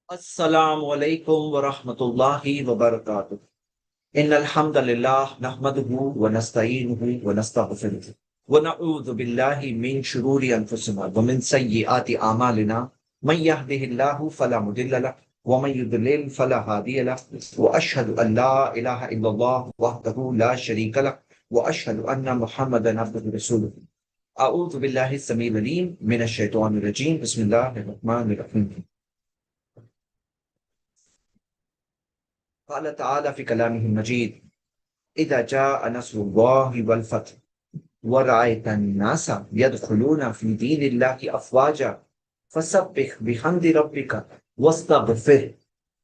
السلام علیکم ورحمۃ اللہ وبرکاتہ۔ ان الحمد للہ نحمده ونستعینه ونستغفره ونعوذ باللہ من شرور انفسنا ومن سیئات اعمالنا من يهده الله فلا مضل له ومن يضلل فلا هادي له واشهد ان لا اله الا الله وحده لا شريك له واشهد ان محمدا عبده ورسوله۔ اعوذ باللہ السمیع العلیم من الشیطان الرجیم، بسم اللہ الرحمن الرحیم۔ قال تعالى في كلامه المجيد: إذا جاء نصر الله والفتح ورأيت الناس يدخلون في دين الله أفواجا فسبح بحمد ربك واستغفره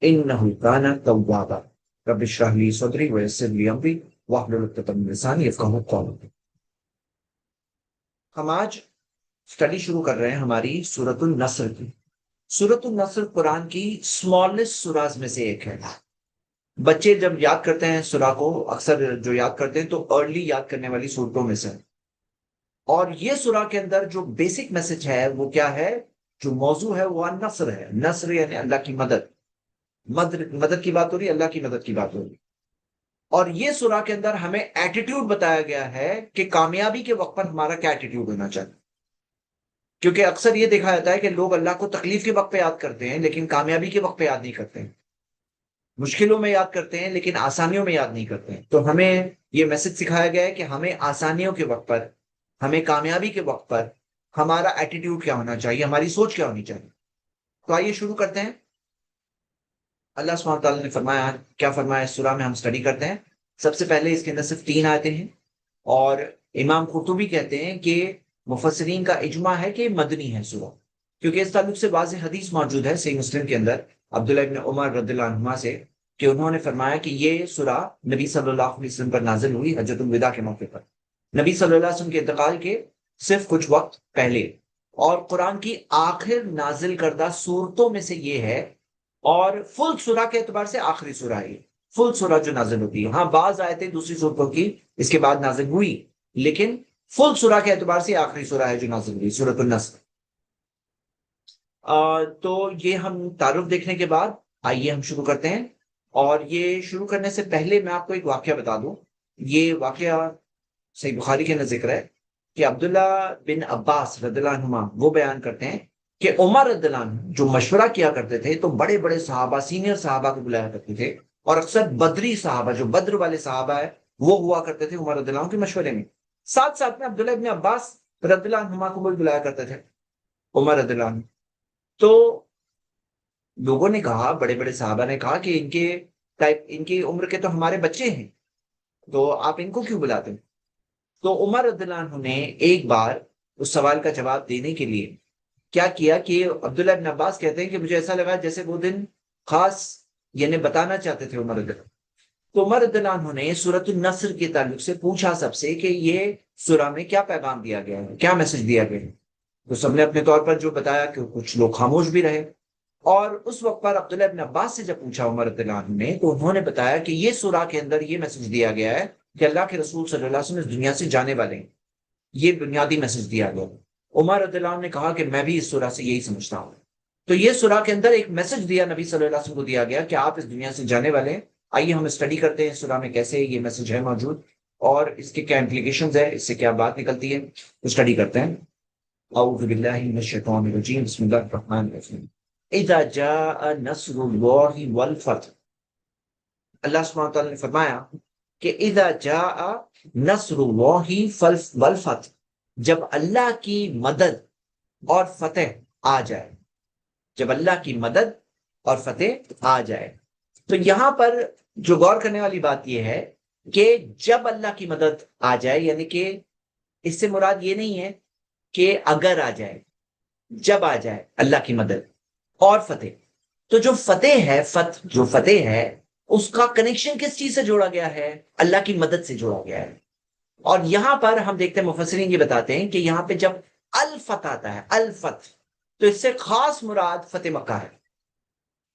إنه كان توابا رب اشرح لي صدري ويسر لي أمري واحلل عقدة من لساني يفقهوا قولي۔ ہم آج اسٹڈی شروع کر رہے ہیں ہماری سورۃ النصر کی۔ سورۃ النصر قرآن کی اسمالسٹ سوراز میں سے ایک ہے۔ بچے جب یاد کرتے ہیں سورہ کو، اکثر جو یاد کرتے ہیں تو ارلی یاد کرنے والی صورتوں میں سے، اور یہ سورہ کے اندر جو بیسک میسج ہے وہ کیا ہے؟ جو موضوع ہے وہ نصر ہے۔ نصر یعنی اللہ کی مدد کی بات ہو رہی ہے، اللہ کی مدد کی بات ہو رہی ہے۔ اور یہ سورہ کے اندر ہمیں ایٹیٹیوڈ بتایا گیا ہے کہ کامیابی کے وقت پر ہمارا کیا ایٹیٹیوڈ ہونا چاہیے، کیونکہ اکثر یہ دیکھا جاتا ہے کہ لوگ اللہ کو تکلیف کے وقت پہ یاد کرتے ہیں لیکن کامیابی کے وقت پہ یاد نہیں کرتے ہیں، مشکلوں میں یاد کرتے ہیں لیکن آسانیوں میں یاد نہیں کرتے ہیں۔ تو ہمیں یہ میسج سکھایا گیا ہے کہ ہمیں آسانیوں کے وقت پر، ہمیں کامیابی کے وقت پر ہمارا ایٹیٹیوڈ کیا ہونا چاہیے، ہماری سوچ کیا ہونی چاہیے۔ تو آئیے شروع کرتے ہیں۔ اللہ سبحانہ تعالیٰ نے فرمایا، کیا فرمایا اس سورہ میں، ہم سٹڈی کرتے ہیں۔ سب سے پہلے اس کے اندر صرف 3 آیتیں ہیں، اور امام قرطبی کہتے ہیں کہ مفسرین کا اجماع ہے کہ مدنی ہے سورہ، کیونکہ اس تعلق سے واضح حدیث موجود ہے صحیح مسلم کے اندر عبداللہ ابن عمر رضی اللہ عنہما سے، کہ انہوں نے فرمایا کہ یہ سورہ نبی صلی اللہ علیہ وسلم پر نازل ہوئی حجۃ الوداع کے موقع پر، نبی صلی اللہ علیہ وسلم کے انتقال کے صرف کچھ وقت پہلے، اور قرآن کی آخر نازل کردہ صورتوں میں سے یہ ہے، اور فل سورہ کے اعتبار سے آخری سورہ ہے، فل سورہ جو نازل ہوتی ہے۔ ہاں بعض آیتیں دوسری صورتوں کی اس کے بعد نازل ہوئی، لیکن فل سورہ کے اعتبار سے آخری سورہ ہے جو نازل ہوئی، سورۃ النصر۔ تو یہ ہم تعارف دیکھنے کے بعد آئیے ہم شروع کرتے ہیں۔ اور یہ شروع کرنے سے پہلے میں آپ کو ایک واقعہ بتا دوں۔ یہ واقعہ صحیح بخاری کے اندر ذکر ہے کہ عبداللہ بن عباس رضی اللہ عنہما وہ بیان کرتے ہیں کہ عمر رضی اللہ عنہ جو مشورہ کیا کرتے تھے تو بڑے بڑے صحابہ، سینئر صحابہ کو بلایا کرتے تھے، اور اکثر بدری صحابہ، جو بدر والے صحابہ ہے وہ ہوا کرتے تھے عمر رضی اللہ عنہ کے مشورے میں۔ ساتھ ساتھ میں عبداللہ بن عباس رضی اللہ عنہما کو بھی بلایا کرتے تھے عمر رضی اللہ عنہ۔ تو لوگوں نے کہا، بڑے بڑے صحابہ نے کہا کہ ان کی عمر کے تو ہمارے بچے ہیں، تو آپ ان کو کیوں بلاتے ہیں؟ تو عمر رضی اللہ عنہ نے ایک بار اس سوال کا جواب دینے کے لیے کیا کیا کہ عبداللہ بن عباس کہتے ہیں کہ مجھے ایسا لگا جیسے وہ دن خاص یعنی بتانا چاہتے تھے عمر رضی اللہ عنہ۔ تو عمر رضی اللہ عنہ نے سورۃ النصر کے تعلق سے پوچھا سب سے کہ یہ سورہ میں کیا پیغام دیا گیا ہے، کیا میسج دیا گیا ہے؟ تو سب نے اپنے طور پر جو بتایا، کہ کچھ لوگ خاموش بھی رہے، اور اس وقت پر عبداللہ ابن عباس سے جب پوچھا عمر رضی اللہ عنہ نے، تو انہوں نے بتایا کہ یہ سورہ کے اندر یہ میسج دیا گیا ہے کہ اللہ کے رسول صلی اللہ علیہ وسلم اس دنیا سے جانے والے ہیں، یہ بنیادی میسج دیا گیا۔ عمر رضی اللہ عنہ نے کہا کہ میں بھی اس سورہ سے یہی سمجھتا ہوں۔ تو یہ سورہ کے اندر ایک میسج دیا نبی صلی اللہ علیہ وسلم کو دیا گیا کہ آپ اس دنیا سے جانے والے ہیں۔ آئیے ہم اسٹڈی کرتے ہیں اس سورہ میں کیسے یہ میسج ہے موجود، اور اس کے کیا امپلیکیشنز ہے، اس سے کیا بات نکلتی ہے، اسٹڈی کرتے ہیں۔ اعوذ باللہ من الشیطان الرجیم، بسم اللہ الرحمن الرحیم۔ اذا جاء نصر اللہ والفتح، اللہ سبحانہ تعالیٰ نے فرمایا کہ اذا جاء نصر اللہ والفتح، جب اللہ کی مدد اور فتح آ جائے، جب اللہ کی مدد اور فتح آ جائے۔ تو یہاں پر جو غور کرنے والی بات یہ ہے کہ جب اللہ کی مدد آ جائے، یعنی کہ اس سے مراد یہ نہیں ہے کہ اگر آ جائے، جب آ جائے اللہ کی مدد اور فتح۔ تو جو فتح ہے، جو فتح ہے اس کا کنیکشن کس چیز سے جوڑا گیا ہے؟ اللہ کی مدد سے جوڑا گیا ہے۔ اور یہاں پر ہم دیکھتے ہیں مفسرین یہ بتاتے ہیں کہ یہاں پہ جب الفتح آتا ہے، الفتح، تو اس سے خاص مراد فتح مکہ ہے۔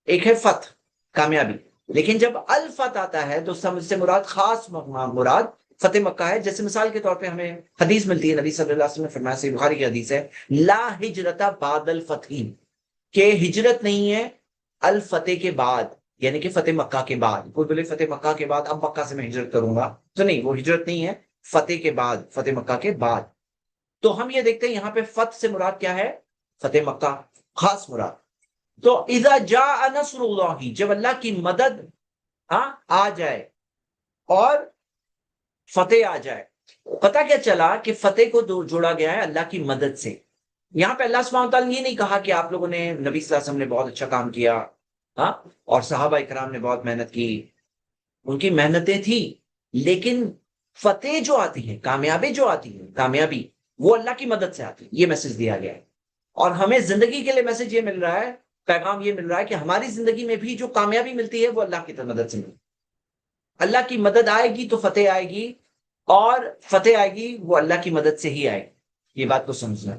ایک ہے فتح، کامیابی، لیکن جب الفتح آتا ہے تو اس سے مراد خاص مراد فتح مکہ ہے۔ جیسے مثال کے طور پہ ہمیں حدیث ملتی ہے، نبی صلی اللہ علیہ وسلم نے فرمایا، صحیح بخاری کی حدیث ہے، لا ہجرت بعد الفتح، کہ ہجرت نہیں ہے الفتح کے بعد، یعنی کہ فتح مکہ کے بعد. کوئی بولے فتح مکہ کے بعد اب مکہ سے میں ہجرت کروں گا، تو نہیں، وہ ہجرت نہیں ہے، فتح کے بعد، فتح مکہ کے بعد. تو ہم یہ دیکھتے ہیں یہاں پہ فتح سے مراد کیا ہے؟ فتح مکہ خاص مراد. تو اذا جاء نصر اللہ، جب اللہ کی مدد آ جائے اور فتح آ جائے. پتا کیا چلا کہ فتح کو جوڑا گیا ہے اللہ کی مدد سے. یہاں پہ اللہ سبحانہ وتعالیٰ نے یہ نہیں کہا کہ آپ لوگوں نے، نبی صلی اللہ علیہ وسلم نے بہت اچھا کام کیا اور صحابہ اکرام نے بہت محنت کی. ان کی محنتیں تھی، لیکن فتح جو آتی ہے، کامیابی جو آتی ہے، کامیابی وہ اللہ کی مدد سے آتی ہے. یہ میسج دیا گیا ہے. اور ہمیں زندگی کے لیے میسج یہ مل رہا ہے، پیغام یہ مل رہا ہے کہ ہماری زندگی میں بھی جو کامیابی ملتی ہے وہ اللہ کی مدد سے ملتی ہے. اللہ کی مدد آئے گی تو فتح آئے گی، اور فتح آئے گی وہ اللہ کی مدد سے ہی آئے گی. یہ بات کو سمجھنا.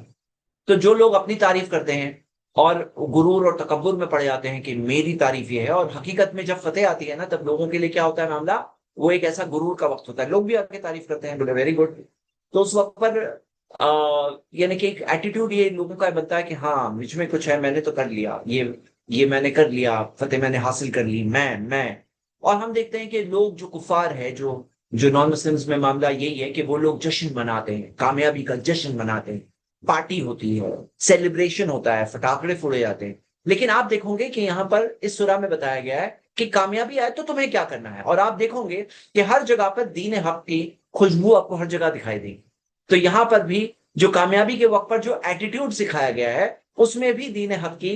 تو جو لوگ اپنی تعریف کرتے ہیں اور غرور اور تکبر میں پڑ جاتے ہیں کہ میری تعریف یہ ہے، اور حقیقت میں جب فتح آتی ہے نا، تب لوگوں کے لیے کیا ہوتا ہے معاملہ؟ وہ ایک ایسا غرور کا وقت ہوتا ہے، لوگ بھی آپ کی تعریف کرتے ہیں، بولے ویری گڈ. تو اس وقت پر یعنی کہ ایک ایٹیٹیوڈ یہ لوگوں کا بنتا ہے کہ ہاں مجھ میں کچھ ہے، میں نے تو کر لیا، یہ میں نے کر لیا، فتح میں نے حاصل کر لی، میں. اور ہم دیکھتے ہیں کہ لوگ جو کفار ہے، جو نان مسلمز میں معاملہ یہی ہے کہ وہ لوگ جشن مناتے ہیں، کامیابی کا جشن مناتے ہیں، پارٹی ہوتی ہے، سیلیبریشن ہوتا ہے، پٹاخڑے پھوڑے جاتے ہیں. لیکن آپ دیکھو گے کہ یہاں پر اس سورہ میں بتایا گیا ہے کہ کامیابی آئے تو تمہیں کیا کرنا ہے. اور آپ دیکھو گے کہ ہر جگہ پر دین حق کی خوشبو آپ کو ہر جگہ دکھائی دے گی. تو یہاں پر بھی جو کامیابی کے وقت پر جو ایٹیٹیوڈ سکھایا گیا ہے، اس میں بھی دین حق کی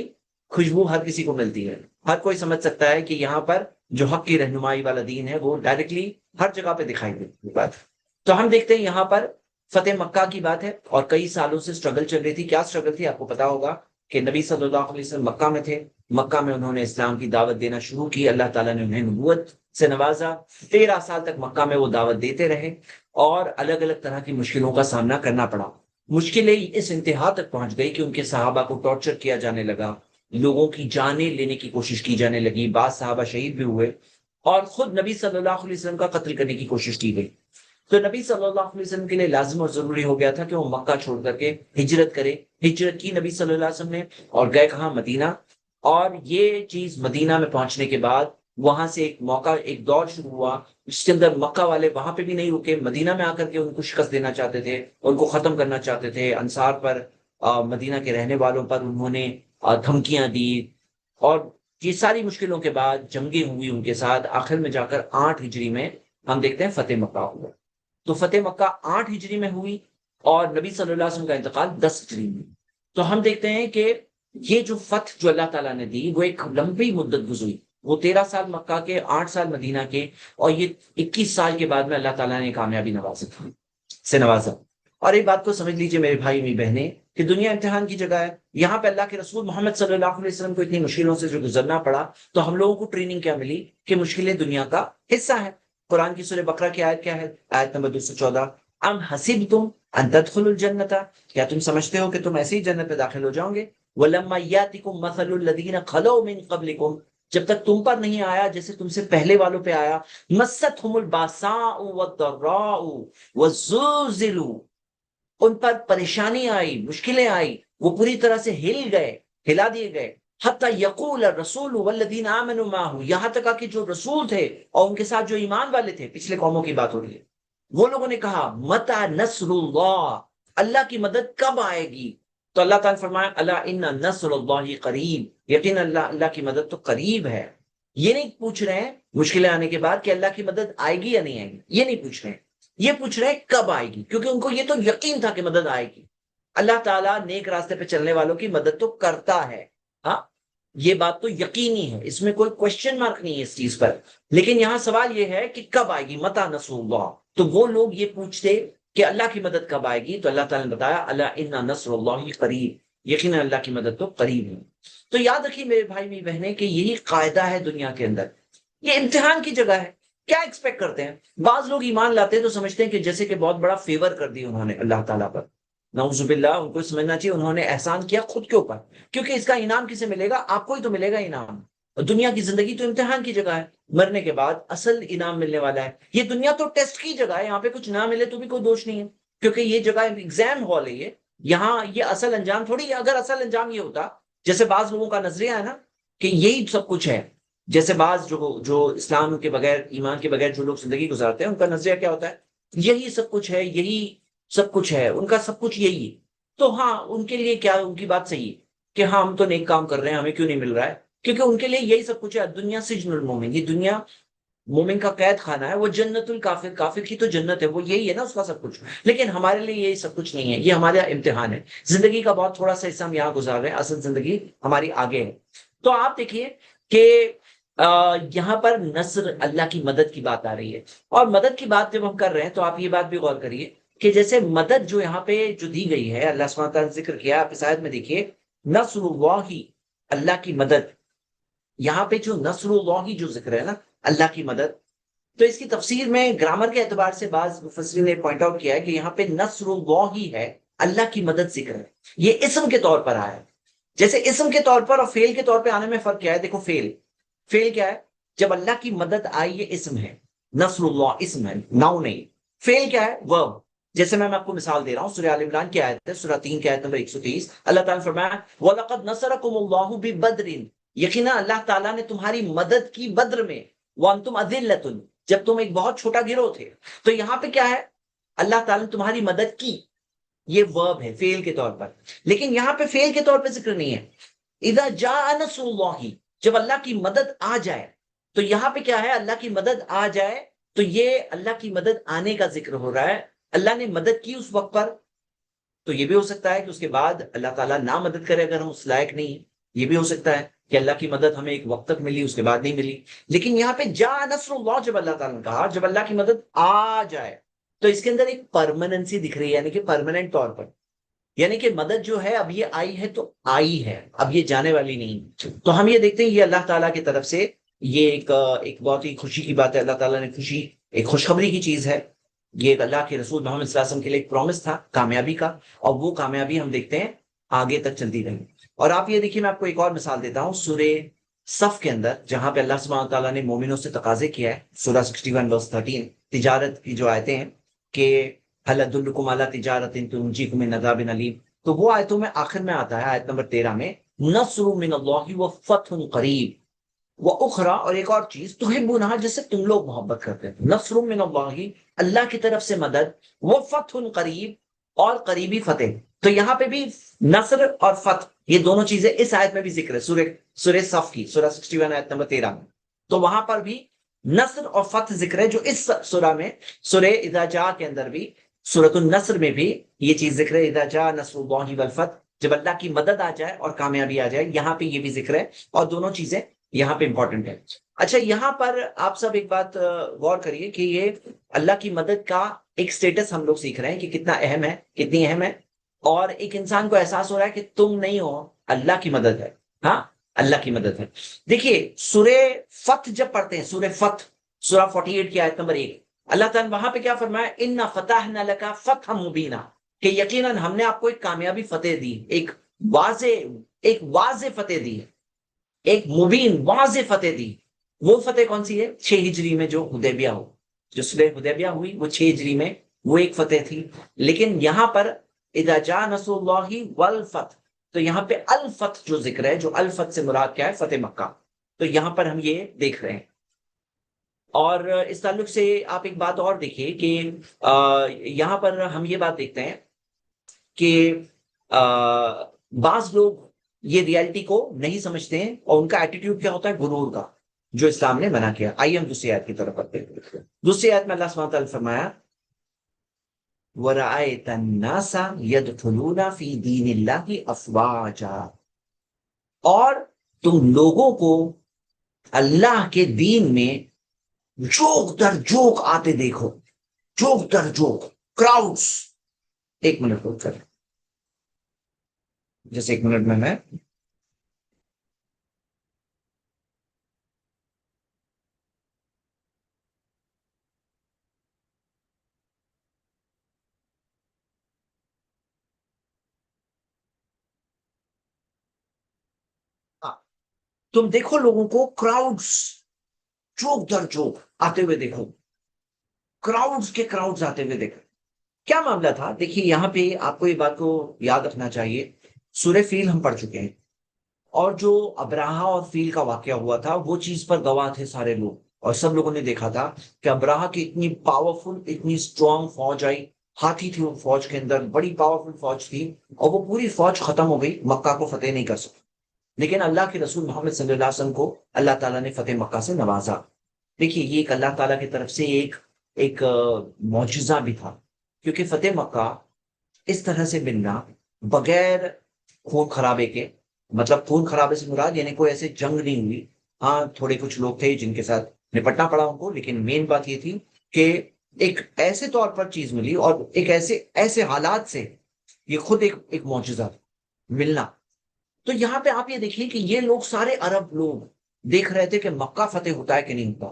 خوشبو ہر کسی کو ملتی ہے. ہر کوئی سمجھ سکتا ہے کہ یہاں پر جو حق کی رہنمائی والا دین ہے وہ ڈائریکٹلی ہر جگہ پہ دکھائی دیتی ہے. تو ہم دیکھتے ہیں یہاں پر فتح مکہ کی بات ہے، اور کئی سالوں سے سٹرگل چل رہی تھی. کیا سٹرگل تھی؟ آپ کو پتا ہوگا کہ نبی صلی اللہ علیہ وسلم مکہ میں تھے. مکہ میں انہوں نے اسلام کی دعوت دینا شروع کی، اللہ تعالیٰ نے انہیں نبوت سے نوازا. 13 سال تک مکہ میں وہ دعوت دیتے رہے، اور الگ الگ طرح کی مشکلوں کا سامنا کرنا پڑا. مشکلیں اس انتہا تک پہنچ گئی کہ ان کے صحابہ کو ٹارچر کیا جانے لگا، لوگوں کی جانیں لینے کی کوشش کی جانے لگی، بعض صحابہ شہید بھی ہوئے، اور خود نبی صلی اللہ علیہ وسلم کا قتل کرنے کی کوشش کی گئی. تو نبی صلی اللہ علیہ وسلم کے لیے لازم اور ضروری ہو گیا تھا کہ وہ مکہ چھوڑ کر کے ہجرت کرے. ہجرت کی نبی صلی اللہ علیہ وسلم نے، اور گئے کہاں؟ مدینہ. اور یہ چیز مدینہ میں پہنچنے کے بعد وہاں سے ایک موقع، ایک دور شروع ہوا جس کے اندر مکہ والے وہاں پہ بھی نہیں رکے، مدینہ میں آ کر کے ان کو شکست دینا چاہتے تھے، ان کو ختم کرنا چاہتے تھے. انصار پر، مدینہ کے رہنے والوں پر انہوں نے دھمکیاں دی، اور یہ ساری مشکلوں کے بعد جنگیں ہوئی ان کے ساتھ. آخر میں جا کر 8 ہجری میں ہم دیکھتے ہیں فتح مکہ ہوا. تو فتح مکہ 8 ہجری میں ہوئی، اور نبی صلی اللہ علیہ وسلم کا انتقال 10 ہجری میں. تو ہم دیکھتے ہیں کہ یہ جو فتح جو اللہ تعالیٰ نے دی وہ ایک لمبی مدت گزری. وہ 13 سال مکہ کے، 8 سال مدینہ کے، اور یہ 21 سال کے بعد میں اللہ تعالیٰ نے کامیابی نوازا. اور ایک بات کو سمجھ لیجئے میرے بھائی میری بہنیں، کہ دنیا امتحان کی جگہ ہے. یہاں پہ اللہ کے رسول محمد صلی اللہ علیہ وسلم کو اتنی مشکلوں سے جو گزرنا پڑا، تو ہم لوگوں کو ٹریننگ کیا ملی کہ مشکلیں دنیا کا حصہ ہے. قرآن کی سورہ بقرہ کی آیت کیا ہے؟ آیت نمبر 214. ام حسبتم ان تدخلوا الجنت، کیا تم سمجھتے ہو کہ تم ایسے ہی جنت میں داخل ہو جاؤ گے؟ ولما یاتکم مثل الذین خلوا من قبلکم، جب تک تم پر نہیں آیا جیسے تم سے پہلے والوں پہ آیا. مستهم الباساء والضراء وزلزلوا، ان پر پریشانی آئی، مشکلیں آئی، وہ پوری طرح سے ہلا دیے گئے. حتی یقول الرسول والذین آمنوا معه، یہاں تک کہ جو رسول تھے اور ان کے ساتھ جو ایمان والے تھے، پچھلے قوموں کی بات ہو رہی ہے، وہ لوگوں نے کہا متی نصر اللہ، اللہ کی مدد کب آئے گی؟ تو اللہ تعالیٰ فرمایا الا ان نصر اللہ قریب، یقین اللہ کی مدد تو قریب ہے. یہ نہیں پوچھ رہے ہیں مشکلیں آنے کے بعد کہ اللہ کی مدد آئے گی یا نہیں آئے گی، یہ نہیں پوچھ رہے ہیں، یہ پوچھ رہے ہیں کب آئے گی، کیونکہ ان کو یہ تو یقین تھا کہ مدد آئے گی. اللہ تعالیٰ نیک راستے پہ چلنے والوں کی مدد تو کرتا ہے، ہاں یہ بات تو یقینی ہے، اس میں کوئی کوشچن مارک نہیں ہے اس چیز پر. لیکن یہاں سوال یہ ہے کہ کب آئے گی؟ متی نصر اللہ. تو وہ لوگ یہ پوچھتے کہ اللہ کی مدد کب آئے گی، تو اللہ تعالیٰ نے بتایا الا ان نصر اللہ قریب، یقینا اللہ کی مدد تو قریب ہے. تو یاد رکھیے میرے بھائی میری بہنیں کہ یہی قاعدہ ہے دنیا کے اندر. یہ امتحان کی جگہ ہے. کیا ایکسپیکٹ کرتے ہیں؟ بعض لوگ ایمان لاتے ہیں تو سمجھتے ہیں کہ جیسے کہ بہت بڑا فیور کر دی انہوں نے اللہ تعالیٰ پر. نعوذ باللہ، ان کو سمجھنا چاہیے انہوں نے احسان کیا خود کے اوپر، کیونکہ اس کا انعام کسے ملے گا؟ آپ کو ہی تو ملے گا انعام. دنیا کی زندگی تو امتحان کی جگہ ہے، مرنے کے بعد اصل انعام ملنے والا ہے. یہ دنیا تو ٹیسٹ کی جگہ ہے، یہاں پہ کچھ نہ ملے تو بھی کوئی دوش نہیں ہے، کیونکہ یہ جگہ ایگزام ہال ہے. یہاں یہ اصل انجام تھوڑی ہے. اگر اصل انجام یہ ہوتا، جیسے بعض لوگوں کا نظریہ ہے نا کہ یہی سب کچھ ہے. جیسے بعض جو اسلام کے بغیر، ایمان کے بغیر جو لوگ زندگی گزارتے ہیں، ان کا نظریہ کیا ہوتا ہے؟ یہی سب کچھ ہے، یہی سب کچھ ہے، ان کا سب کچھ یہی ہے. تو ہاں، ان کے لیے کیا، ان کی بات صحیح ہے کہ ہاں ہم تو نیک کام کر رہے ہیں، ہمیں کیوں نہیں مل رہا ہے؟ کیونکہ ان کے لیے یہی سب کچھ ہے. دنیا سجن المومن، یہ دنیا مومن کا قید خانہ ہے. وہ جنت الکافر، کافر کی تو جنت ہے، وہ یہی ہے نا اس کا سب کچھ. لیکن ہمارے لیے یہی سب کچھ نہیں ہے، یہ ہمارا امتحان ہے. زندگی کا بہت تھوڑا سا حصہ ہم یہاں گزار رہے ہیں، اصل زندگی ہماری آگے ہے. تو آپ دیکھیے کہ یہاں پر نصر، اللہ کی مدد کی بات آ رہی ہے. اور مدد کی بات جب ہم کر رہے ہیں تو آپ یہ بات بھی غور کریے کہ جیسے مدد جو یہاں پہ جو دی گئی ہے، اللہ سبحانہ تعالیٰ نے ذکر کیا، آپ اس آیت میں دیکھیے، نصر اللہ، اللہ کی مدد. یہاں پہ جو نصر اللہ جو ذکر ہے نا، اللہ کی مدد، تو اس کی تفسیر میں گرامر کے اعتبار سے بعض مفسرین نے پوائنٹ آؤٹ کیا ہے کہ یہاں پہ نصر اللہ ہی ہے، اللہ کی مدد ذکر ہے. یہ اسم کے طور پر آیا ہے. جیسے اسم کے طور پر اور فیل کے طور پہ آنے میں فرق کیا ہے؟ دیکھو، فیل کیا ہے؟ جب اللہ کی مدد آئی، یہ اسم ہے. نصر اللہ اسم ہے، ناؤن نہیں. فیل کیا ہے؟ ورب. جیسے میں آپ کو مثال دے رہا ہوں، سورہ آل عمران کی آیت ہے، سورہ 3 کی آیت نمبر 130. اللہ تعالیٰ نے فرمایا وَلَقَدْ نَصَرَكُمُ اللَّهُ بِبَدْرٍ، یقینا اللہ تعالیٰ نے تمہاری مدد کی بدر میں. وَأَنْتُمْ أَذِلَّةٌ، جب تم ایک بہت چھوٹا گروہ تھے. تو یہاں پہ کیا ہے؟ اللہ تعالیٰ نے تمہاری مدد کی، یہ ورب ہے فیل کے طور پر. لیکن یہاں پہ فیل کے طور پہ ذکر نہیں ہے. اذا جاء نصر اللہ، جب اللہ کی مدد آ جائے. تو یہاں پہ کیا ہے؟ اللہ کی مدد آ جائے. تو یہ اللہ کی مدد آنے کا ذکر ہو رہا ہے. اللہ نے مدد کی اس وقت پر. تو یہ بھی ہو سکتا ہے کہ اس کے بعد اللہ تعالیٰ نہ مدد کرے اگر ہم اس لائق نہیں. یہ بھی ہو سکتا ہے کہ اللہ کی مدد ہمیں ایک وقت تک ملی، اس کے بعد نہیں ملی. لیکن یہاں پہ جا نصر اللہ، جب اللہ تعالیٰ نے کہا جب اللہ کی مدد آ جائے، تو اس کے اندر ایک پرماننسی دکھ رہی ہے، یعنی کہ پرماننٹ طور پر. یعنی کہ مدد جو ہے اب یہ آئی ہے تو آئی ہے، اب یہ جانے والی نہیں. تو ہم یہ دیکھتے ہیں یہ اللہ تعالیٰ کی طرف سے یہ ایک بہت ہی خوشی کی بات ہے. اللہ تعالیٰ نے خوشی، ایک خوشخبری کی چیز ہے. یہ ایک اللہ کے رسول محمد صلی اللہ علیہ وسلم کے لیے ایک پرومس تھا کامیابی کا، اور وہ کامیابی ہم دیکھتے ہیں آگے تک چلتی رہی. اور آپ یہ دیکھیے، میں آپ کو ایک اور مثال دیتا ہوں. سورہ صف کے اندر جہاں پہ اللہ سبحانہ تعالیٰ نے مومنوں سے تقاضے کیا ہے، سورہ 61 ورس 13، تجارت کی جو آیتیں ہیں کہ هل ادلکم علی تجارت تنجیکم من عذاب علیم، تو وہ آیتوں میں آخر میں آتا ہے آیت نمبر 13 میں نصر من اللہ وفتح قریب واخرى، اور ایک اور چیز تحبونها، جس سے تم لوگ محبت کرتے ہیں. نصر من اللہ، اللہ کی طرف سے مدد، وفتح قریب، اور قریبی فتح. تو یہاں پہ بھی نصر اور فتح، یہ دونوں چیزیں اس آیت میں بھی ذکر ہے، سورہ صف کی سورہ 61 آیت نمبر 13 میں. تو وہاں پر بھی نصر اور فتح ذکر ہے، جو اس سورہ میں، سورہ اذا جاء کے اندر بھی، سورۃ النصر میں بھی یہ چیز ذکر ہے، اذا جاء نصر اللہ والفتح، جب اللہ کی مدد آ جائے اور کامیابی آ جائے. یہاں پہ یہ بھی ذکر ہے، اور دونوں چیزیں یہاں پہ امپورٹنٹ ہے. اچھا، یہاں پر آپ سب ایک بات غور کریے کہ یہ اللہ کی مدد کا ایک سٹیٹس ہم لوگ سیکھ رہے ہیں کہ کتنا اہم ہے، کتنی اہم ہے. اور ایک انسان کو احساس ہو رہا ہے کہ تم نہیں ہو، اللہ کی مدد ہے. ہاں، اللہ کی مدد ہے. دیکھیے سورہ فتح جب پڑھتے ہیں، سورہ فتح، سورہ 48 کی آیت نمبر 1، اللہ تعالیٰ نے وہاں پہ کیا فرمایا؟ اِنَّا فَتَحْنَا لَكَ فَتْحًا مُبِينًا، کہ یقیناً ہم نے آپ کو ایک کامیابی فتح دی، ایک واضح فتح دی ہے، ایک مبین واضح فتح دی. وہ فتح کون سی ہے؟ 6 ہجری میں جو حدیبیہ ہو، جو صلح حدیبیہ ہوئی، وہ 6 ہجری میں وہ ایک فتح تھی. لیکن یہاں پر اذا جاء نصر اللہ والفتح، تو یہاں پہ الفتح جو ذکر ہے، جو الفتح سے مراد کیا ہے؟ فتح مکہ. تو یہاں پر ہم یہ دیکھ رہے ہیں. اور اس تعلق سے آپ ایک بات اور دیکھیے کہ یہاں پر ہم یہ بات دیکھتے ہیں کہ بعض لوگ یہ ریالٹی کو نہیں سمجھتے ہیں، اور ان کا ایٹیٹیوڈ کیا ہوتا ہے؟ غرور کا، جو اسلام نے منع کیا. آئیے ہم دوسری آیت کی طرف آتے ہیں. دوسری آیت میں اللہ سبحانہ تعالیٰ نے فرمایا وَرَأَيْتَ النَّاسَ يَدْخُلُونَ فِي دِينِ اللَّهِ أَفْوَاجًا، اور تم لوگوں کو اللہ کے دین میں جوک در جوک آتے دیکھو. جوک در جوک، کراؤڈز. ایک منٹ روک کر، جیسے ایک منٹ میں ہاں، تم دیکھو لوگوں کو کراؤڈز، جوک در جوک آتے ہوئے دیکھو. کراؤڈز کے کراؤڈز آتے ہوئے دیکھو. کیا معاملہ تھا؟ دیکھیے یہاں پہ آپ کو یہ بات کو یاد رکھنا چاہیے. سورہ فیل ہم پڑھ چکے ہیں، اور جو ابراہا اور فیل کا واقعہ ہوا تھا وہ چیز پر گواہ تھے سارے لوگ، اور سب لوگوں نے دیکھا تھا کہ ابراہا کی اتنی پاورفل اتنی اسٹرانگ فوج آئی، ہاتھی تھی وہ فوج کے اندر، بڑی پاورفل فوج تھی، اور وہ پوری فوج ختم ہو گئی، مکہ کو فتح نہیں کر سکی۔ لیکن اللہ کے رسول محمد صلی اللہ علیہ وسلم کو اللہ تعالیٰ نے فتح مکہ سے نوازا۔ دیکھیے یہ ایک اللہ تعالیٰ کی طرف سے ایک معجزہ بھی تھا، کیونکہ فتح مکہ اس طرح سے ملنا بغیر خون خرابے کے، مطلب خون خرابے سے مراد یعنی کوئی ایسے جنگ نہیں ہوئی، ہاں تھوڑے کچھ لوگ تھے جن کے ساتھ نپٹنا پڑا ان کو، لیکن مین بات یہ تھی کہ ایک ایسے طور پر چیز ملی اور ایک ایسے حالات سے، یہ خود ایک معجزہ تھا ملنا۔ تو یہاں پہ آپ یہ دیکھیے کہ یہ لوگ سارے عرب لوگ دیکھ رہے تھے کہ مکہ فتح ہوتا ہے کہ نہیں ہوتا،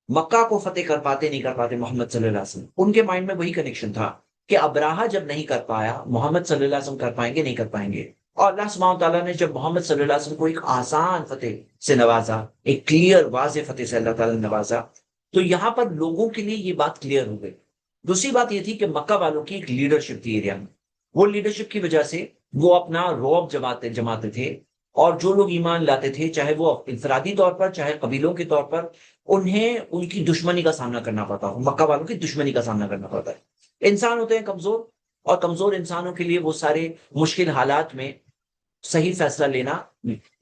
مکہ کو فتح کر پاتے نہیں کر پاتے محمد صلی اللہ علیہ وسلم۔ ان کے مائنڈ میں وہی کنیکشن تھا کہ ابراہا جب نہیں کر پایا، محمد صلی اللہ علیہ وسلم کر پائیں گے نہیں کر پائیں گے۔ اور اللہ سبحانہ تعالیٰ نے جب محمد صلی اللہ علیہ وسلم کو ایک آسان فتح سے نوازا، ایک کلیئر واضح فتح سے اللہ تعالیٰ نے نوازا، تو یہاں پر لوگوں کے لیے یہ بات کلیئر ہو گئی۔ دوسری بات یہ تھی کہ مکہ والوں کی ایک لیڈرشپ تھی ایریا میں، وہ لیڈرشپ کی وجہ سے وہ اپنا رعب جماتے تھے، اور جو لوگ ایمان لاتے تھے چاہے وہ انفرادی طور پر چاہے قبیلوں کے طور پر، انہیں ان کی دشمنی کا سامنا کرنا پڑتا ہو، مکہ والوں کی دشمنی کا سامنا کرنا پڑتا ہے۔ انسان ہوتے ہیں کمزور، اور کمزور انسانوں کے لیے وہ سارے مشکل حالات میں صحیح فیصلہ لینا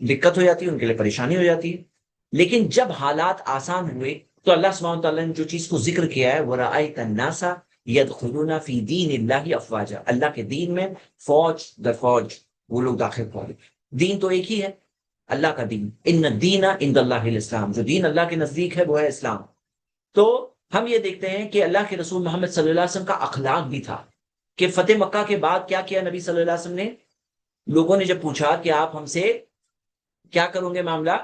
دقت ہو جاتی ہے، ان کے لیے پریشانی ہو جاتی ہے۔ لیکن جب حالات آسان ہوئے تو اللہ سبحانہ تعالیٰ نے جو چیز کو ذکر کیا ہے، وَرَأَيْتَ النَّاسَ يَدْخُلُونَ فِي دِينِ اللَّهِ أَفْوَاجًا، اللہ کے دین میں فوج در فوج وہ لوگ داخل ہو گئے۔ دین تو ایک ہی ہے، اللہ کا دین، ان الدین عند اللہ الاسلام، جو دین اللہ کے نزدیک ہے وہ ہے اسلام۔ تو ہم یہ دیکھتے ہیں کہ اللہ کے رسول محمد صلی اللہ علیہ وسلم کا اخلاق بھی تھا کہ فتح مکہ کے بعد کیا کیا نبی صلی اللہ علیہ وسلم نے؟ لوگوں نے جب پوچھا کہ آپ ہم سے کیا کرو گے معاملہ،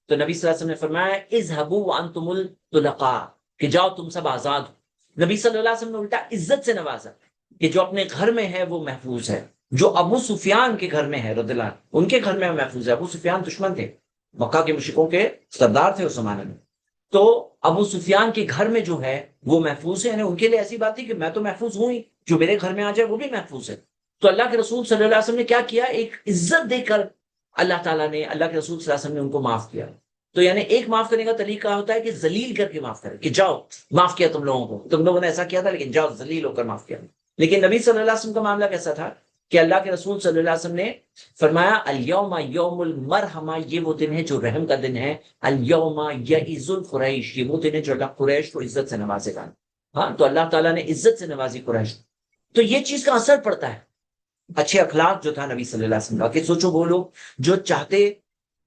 تو نبی صلی اللہ علیہ وسلم نے فرمایا اذهبوا وانتم الطلقاء، کہ جاؤ تم سب آزاد ہو۔ نبی صلی اللہ علیہ وسلم نے الٹا عزت سے نوازا کہ جو اپنے گھر میں ہے وہ محفوظ ہے، جو ابو سفیان کے گھر میں ہے رضی اللہ عنہ، ان کے گھر میں محفوظ ہے۔ ابو سفیان دشمن تھے، مکہ کے مشرکوں کے سردار تھے اس زمانے میں، تو ابو سفیان کے گھر میں جو ہے وہ محفوظ ہے، یعنی ان کے لیے ایسی بات تھی کہ میں تو محفوظ ہوں ہی، جو میرے گھر میں آ جائے وہ بھی محفوظ ہے۔ تو اللہ کے رسول صلی اللہ علیہ وسلم نے کیا کیا، ایک عزت دے کر اللہ تعالیٰ نے، اللہ کے رسول صلی اللہ علیہ وسلم نے ان کو معاف کیا۔ تو یعنی ایک معاف کرنے کا طریقہ ہوتا ہے کہ ذلیل کر کے معاف کرے، کہ جاؤ معاف کیا تم لوگوں کو، تم لوگوں نے ایسا کیا تھا لیکن جاؤ ذلیل ہو کر معاف کیا۔ لیکن نبی صلی اللہ علیہ وسلم کا معاملہ کیسا تھا کہ اللہ کے رسول صلی اللہ علیہ وسلم نے فرمایا الیوم یوم المرحمہ، یہ وہ دن ہے جو رحم کا دن ہے، الیوم یعز القریش، یہ وہ دن ہے جو اللہ قریش کو عزت سے نوازے گا۔ ہاں، تو اللہ تعالیٰ نے عزت سے نوازی قریش، تو یہ چیز کا اثر پڑتا ہے اچھے اخلاق جو تھا نبی صلی اللہ علیہ وسلم کا۔ کہ سوچو وہ لوگ جو چاہتے،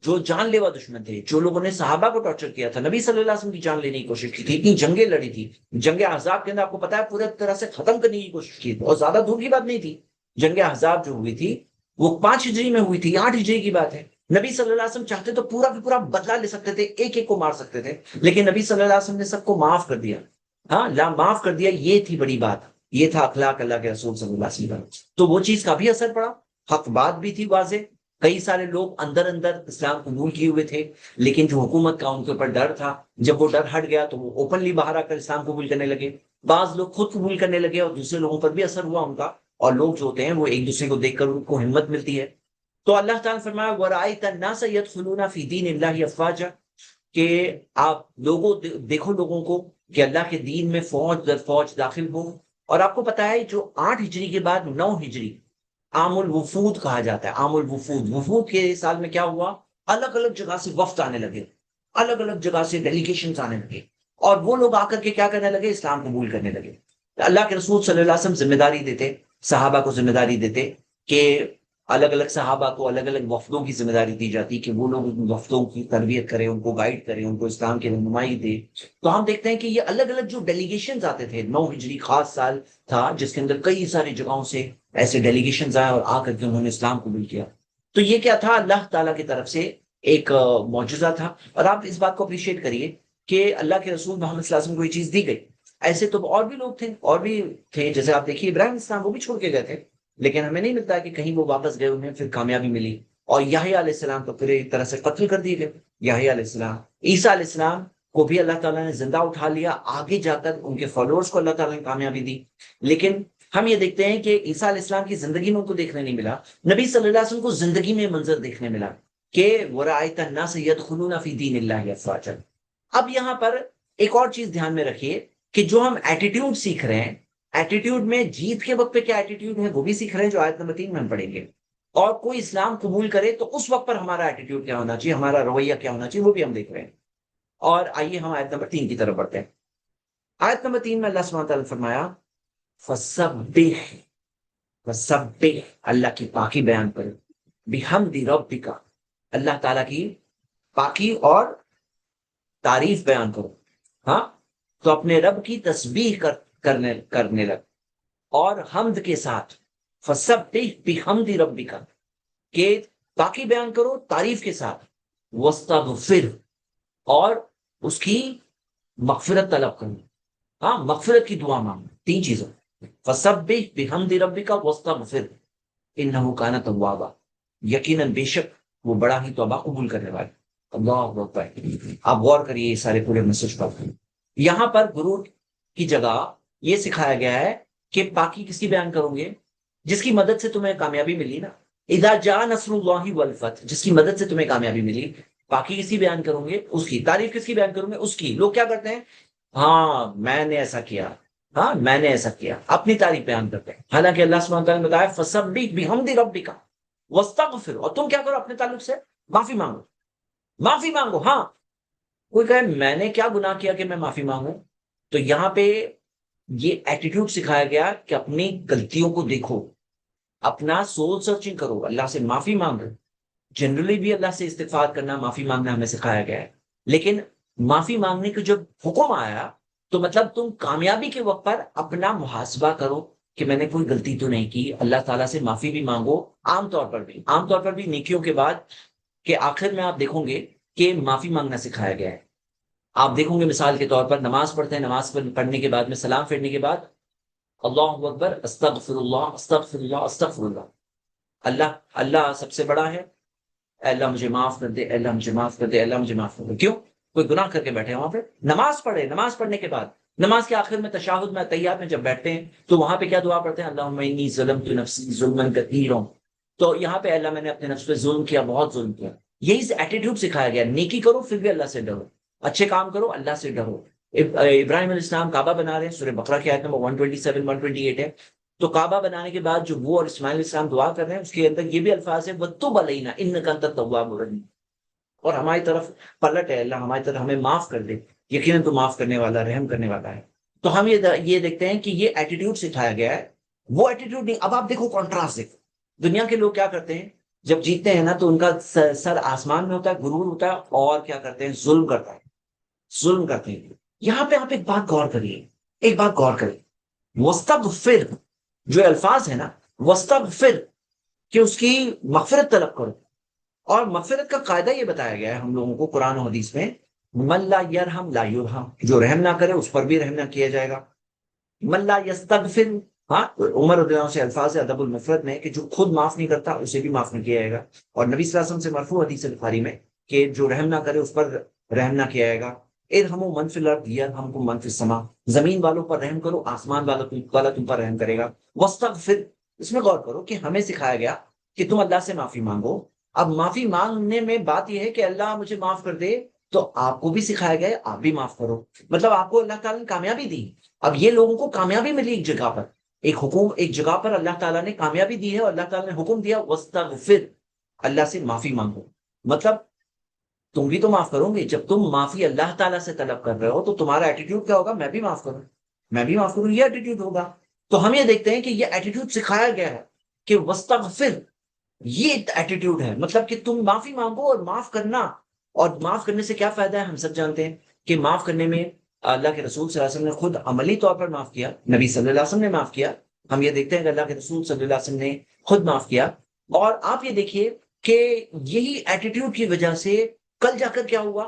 جو جان لیوا دشمن تھے، جو لوگوں نے صحابہ کو ٹارچر کیا تھا، نبی صلی اللہ علیہ وسلم کی جان لینے کی کوشش کی تھی، اتنی جنگیں لڑی تھی، جنگ احزاب کے اندر آپ کو پتا ہے پورے طرح سے ختم کرنے کی کوشش کی تھی، اور زیادہ دور کی بات نہیں تھی، جنگ احزاب جو ہوئی تھی وہ 5 ہجری میں ہوئی تھی، 8 ہجری کی بات ہے۔ نبی صلی اللہ علیہ وسلم چاہتے تو پورا بھی پورا بدلہ لے سکتے تھے، ایک ایک کو مار سکتے تھے، لیکن نبی صلی اللہ علیہ وسلم نے سب کو معاف کر دیا، ہاں معاف کر دیا، یہ تھی بڑی بات، یہ تھا اخلاق اللہ کے رسول صلی اللہ علیہ وسلم۔ تو وہ چیز کا بھی اثر پڑا، حق بات بھی تھی واضح، کئی سارے لوگ اندر اسلام قبول کیے ہوئے تھے، لیکن جو حکومت کا ان کے اوپر ڈر تھا، جب وہ ڈر ہٹ گیا تو وہ اوپنلی باہر آ کر اسلام قبول کرنے لگے، بعض لوگ خود قبول کرنے لگے اور دوسرے لوگوں پر بھی اثر ہوا ان کا، اور لوگ جو ہوتے ہیں وہ ایک دوسرے کو دیکھ کر ان کو ہمت ملتی ہے۔ تو اللہ تعالیٰ نے فرمایا وَرَأَيْتَ النَّاسَ يَدْخُلُونَ فِي دِينِ اللَّهِ أَفْوَاجًا، کہ آپ لوگوں دیکھو لوگوں کو کہ اللہ کے دین میں فوج در فوج داخل ہو۔ اور آپ کو پتا ہے جو 8 ہجری کے بعد 9 ہجری عام الوفود کہا جاتا ہے، عام الوفود، وفود کے سال میں کیا ہوا، الگ الگ جگہ سے وفد آنے لگے، الگ الگ جگہ سے ڈیلیگیشنز آنے لگے، اور وہ لوگ آ کر کے کیا کرنے لگے، اسلام قبول کرنے لگے۔ اللہ کے رسول صلی اللہ علیہ وسلم ذمہ داری دیتے، صحابہ کو ذمہ داری دیتے کہ الگ الگ صحابہ کو الگ الگ وفدوں کی ذمہ داری دی جاتی کہ وہ لوگ ان وفدوں کی تربیت کریں، ان کو گائیڈ کریں، ان کو اسلام کی رہنمائی دے۔ تو ہم دیکھتے ہیں کہ یہ الگ الگ جو ڈیلیگیشنز آتے تھے، 9 ہجری خاص سال تھا جس کے اندر کئی ساری جگہوں سے ایسے ڈیلیگیشنز آئے اور آ کر کے انہوں نے اسلام قبول کیا۔ تو یہ کیا تھا، اللہ تعالیٰ کی طرف سے ایک معجزہ تھا۔ اور آپ اس بات کو اپریشیٹ کریے کہ اللہ کے رسول محمد صلی اللہ علیہ وسلم کو یہ چیز دی گئی، ایسے تو اور بھی لوگ تھے، اور بھی تھے، جیسے آپ دیکھیے ابراہیم السلام، وہ بھی چھوڑ کے گئے تھے، لیکن ہمیں نہیں ملتا کہ کہیں وہ واپس گئے، انہیں پھر کامیابی ملی۔ اور یحییٰ علیہ السلام تو پھر ایک طرح سے قتل کر دیے گئے، یحییٰ علیہ السلام۔ عیسیٰ علیہ السلام کو بھی اللہ تعالیٰ نے زندہ اٹھا لیا، آگے جا کر ان کے فالوورز کو اللہ تعالیٰ نے کامیابی دی۔ لیکن ہم یہ دیکھتے ہیں کہ عیسیٰ علیہ السلام کی زندگی میں ان کو دیکھنے نہیں ملا، نبی صلی اللہ علیہ وسلم کو زندگی میں منظر دیکھنے ملا کہ وَرَأَيْتَ النَّاسَ يَدْخُلُونَ فِي دِينِ اللَّهِ أَفْوَاجًا۔ اب یہاں پر ایک اور چیز دھیان میں رکھیے کہ جو ہم ایٹیٹیوڈ سیکھ رہے ہیں، ایٹیٹیوڈ میں جیت کے وقت پہ کیا ایٹیٹیوڈ ہے وہ بھی سیکھ رہے ہیں، جو آیت نمبر 3 میں ہم پڑھیں گے، اور کوئی اسلام قبول کرے تو اس وقت پر ہمارا ایٹیٹیوڈ کیا ہونا چاہیے، ہمارا رویہ کیا ہونا چاہیے، وہ بھی ہم دیکھ رہے ہیں۔ اور آئیے ہم آیت نمبر 3 کی طرف بڑھتے ہیں۔ آیت نمبر 3 میں اللہ سبحانہ تعالیٰ نے فرمایا فَسَبِّحْ، فَسَبِّحْ، اللہ کی پاکی بیان کرو، بِحَمْدِ رَبِّکَ، اللہ تعالیٰ کی پاکی اور تعریف بیان کرو، ہاں، تو اپنے رب کی تسبیح کرنے لگ، اور حمد کے ساتھ، فَسَبِّحْ بِحَمْدِ رَبِّکَ، کہ پاکی بیان کرو تعریف کے ساتھ، وَاسْتَغْفِرْ، اور اس کی مغفرت طلب کرو، ہاں، مغفرت کی دعا مانگو، 3 چیزیں، فَسَبِّحْ بِحَمْدِ رَبِّکَ وَاسْتَغْفِرْ إِنَّهُ كَانَ تَوَّابًا، یقیناً بے شک وہ بڑا ہی توبہ قبول کرنے والا۔ اللہ اکبر، آپ غور کریے یہ سارے پورے میسج پر۔ یہاں پر غرور کی جگہ یہ سکھایا گیا ہے کہ پاکی کس کی بیان کرو گے؟ جس کی مدد سے تمہیں کامیابی ملی نا، اذا جاء نصر اللہ والفتح، جس کی مدد سے تمہیں کامیابی ملی، پاکی کس کی بیان کروں گے؟ اس کی۔ تعریف کس کی بیان کروں گے؟ اس کی۔ لوگ کیا کرتے ہیں؟ ہاں میں نے ایسا کیا، ہاں میں نے ایسا کیا، اپنی تعریف بیان کرتے ہیں، حالانکہ اللہ سبحانہ وتعالیٰ نے بتایا فَسَبِّحْ بِحَمْدِ رَبِّکَ وَاسْتَغْفِرْ، اور تم کیا کرو؟ اپنے تعلق سے معافی مانگو، معافی مانگو۔ ہاں، کوئی کہے میں نے کیا گناہ کیا کہ میں معافی مانگوں؟ تو یہاں پہ یہ ایٹیٹیوڈ سکھایا گیا کہ اپنی غلطیوں کو دیکھو، اپنا سول سرچنگ کرو، اللہ سے معافی مانگو۔ جنرلی بھی اللہ سے استغفار کرنا، معافی مانگنا ہمیں سکھایا گیا ہے، لیکن معافی مانگنے کا جب حکم آیا تو مطلب تم کامیابی کے وقت پر اپنا محاسبہ کرو کہ میں نے کوئی غلطی تو نہیں کی، اللہ تعالیٰ سے معافی بھی مانگو۔ عام طور پر بھی نیکیوں کے بعد کہ آخر میں آپ دیکھو گے کہ معافی مانگنا سکھایا گیا ہے۔ آپ دیکھو گے مثال کے طور پر نماز پڑھتے ہیں، نماز پڑھنے کے بعد میں سلام پھیرنے کے بعد اللہ اکبر، استغفر اللہ، استغفر اللہ، استغفر اللہ، اللہ اللہ سب سے بڑا ہے، اے اللہ مجھے معاف کر دے، اے اللہ مجھے معاف کر دے، اے اللہ مجھے معاف کر دے۔ کیوں؟ کوئی گناہ کر کے بیٹھے ہیں وہاں پہ، نماز پڑھے، نماز پڑھنے کے بعد نماز کے آخر میں تشہد میں تحیات میں جب بیٹھتے ہیں تو وہاں پہ کیا دعا پڑھتے ہیں؟ اللہم انی ظلمت نفسی ظلما کثیرا، تو یہاں پہ اللہ میں نے اپنے نفس پہ ظلم کیا، بہت ظلم کیا۔ یہی ایٹیٹیوڈ سکھایا گیا، نیکی کرو پھر بھی اللہ سے ڈرو، اچھے کام کرو اللہ سے ڈرو۔ ابراہیم علیہ السلام کعبہ بنا رہے ہیں، سورہ بقرہ کی آیت نمبر 127 128 ہے، تو کعبہ بنانے کے بعد جو وہ اور اسماعیل علیہ السلام دعا کر رہے ہیں اس کے اندر یہ بھی الفاظ ہے وَتُوبْ عَلَيْنَا إِنَّكَ أَنْتَ التَّوَّابُ الرَّحِيمُ، اور ہماری طرف پلٹ ہے اللہ، ہماری طرف ہمیں معاف کر دے، یقیناً تو معاف کرنے والا، رحم کرنے والا ہے۔ تو ہم یہ دیکھتے ہیں کہ یہ ایٹیٹیوڈ سکھایا گیا ہے، وہ ایٹیٹیوڈ نہیں۔ اب آپ دیکھو کنٹراسٹ دیکھو، دنیا کے لوگ کیا کرتے ہیں؟ جب جیتتے ہیں نا تو ان کا سر آسمان میں ہوتا ہے، غرور ہوتا ہے، اور کیا کرتے ہیں؟ ظلم کرتا ہے، ظلم کرتے ہیں۔ یہاں پہ آپ ایک بات غور کریے، ایک بات غور کریے، وَاسْتَغْفِرْ، جو الفاظ ہے نا وَاسْتَغْفِرْ، کہ اس کی مغفرت طلب کرو، اور مغفرت کا قاعدہ یہ بتایا گیا ہے ہم لوگوں کو قرآن و حدیث میں، من لا یرحم لا یرحم، جو رحم نہ کرے اس پر بھی رحم نہ کیا جائے گا، من لا یستغفر، ہاں، عمر رضی اللہ عنہ سے الفاظ ہے ادب المفرد میں کہ جو خود معاف نہیں کرتا اسے بھی معاف نہیں کیا جائے گا، اور نبی صلی اللہ علیہ وسلم سے مرفوع حدیث بخاری میں کہ جو رحم نہ کرے اس پر رحم نہ کیا جائے گا۔ ارحموا من فی الارض یرحمکم من فی السماء، زمین والوں پر رحم کرو، آسمان والا تم پر رحم کرے گا۔ واستغفر، اس میں غور کرو کہ ہمیں سکھایا گیا کہ تم اللہ سے معافی مانگو۔ اب معافی مانگنے میں بات یہ ہے کہ اللہ مجھے معاف کر دے، تو آپ کو بھی سکھایا گیا ہے آپ بھی معاف کرو، مطلب آپ کو اللہ تعالیٰ نے کامیابی دی۔ اب یہ لوگوں کو کامیابی ملی ایک جگہ پر، ایک جگہ پر اللہ تعالیٰ نے کامیابی دی ہے، اور اللہ تعالیٰ نے حکم دیا واستغفر، اللہ سے معافی مانگو، مطلب تم بھی تو معاف کرو گے۔ جب تم معافی اللہ تعالیٰ سے طلب کر رہے ہو تو تمہارا ایٹیٹیوڈ کیا ہوگا؟ میں بھی معاف کروں، میں بھی معاف کروں، یہ ایٹیٹیوڈ ہوگا۔ تو ہم یہ دیکھتے ہیں کہ یہ ایٹیٹیوڈ سکھایا گیا ہے کہ واستغفر، یہ ایٹیٹیوڈ ہے، مطلب کہ تم معافی مانگو اور معاف کرنا، اور معاف کرنے سے کیا فائدہ ہے؟ ہم سب جانتے ہیں کہ معاف کرنے میں اللہ کے رسول صلی اللہ علیہ وسلم نے خود عملی طور پر معاف کیا، نبی صلی اللہ علیہ وسلم نے معاف کیا، ہم یہ دیکھتے ہیں کہ اللہ کے رسول صلی اللہ علیہ وسلم نے خود معاف کیا۔ اور آپ یہ دیکھیے کہ یہی ایٹیٹیوڈ کی وجہ سے کل جا کر کیا ہوا؟